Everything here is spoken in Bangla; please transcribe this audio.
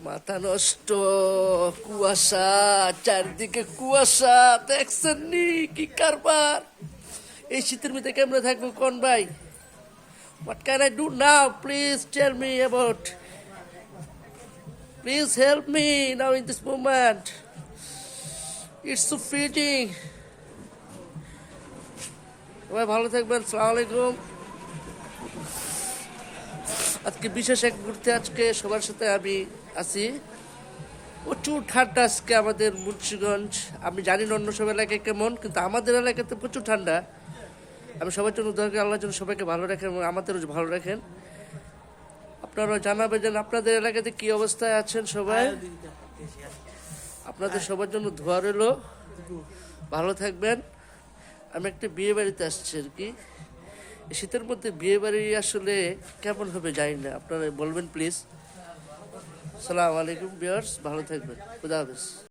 মাথা নষ্ট, কুয়াশা, চারদিকে কুয়াশা, দেখছেন নি কি কারবার। এই শীতের মধ্যে কেমনে থাকবো কোন ভাই? What can I do now? Please tell me about. Please help me now in this moment. It's so freezing. সবাই ভালো থাকবেন। আসসালামু আলাইকুম। আজকে বিশেষ এক মুহূর্তে আজকে সবার সাথে আমি আছি। প্রচুর ঠান্ডা আজকে আমাদের মুন্সিগঞ্জ। আমি জানি না অন্য সব এলাকায় কেমন, কিন্তু আমাদের এলাকাতে প্রচুর ঠান্ডা। আমি সবার জন্য দোয়া করি আল্লাহর জন্য সবাইকে ভালো রাখেন এবং আমাদেরও ভালো রাখেন। আপনারা জানাবেন যে আপনাদের এলাকাতে কি অবস্থায় আছেন সবাই। আপনাদের সবার জন্য দোয়া রইল, ভালো থাকবেন। আমি একটা বিয়ে বাড়িতে আসছি আর কি। শীতের মধ্যে বিয়ে বাড়ি আসলে কেমন হবে জানি না, আপনারা বলবেন প্লিজ। আসসালামু আলাইকুম ভিউয়ার্স, ভালো থাকবেন। খুদা হাফেজ।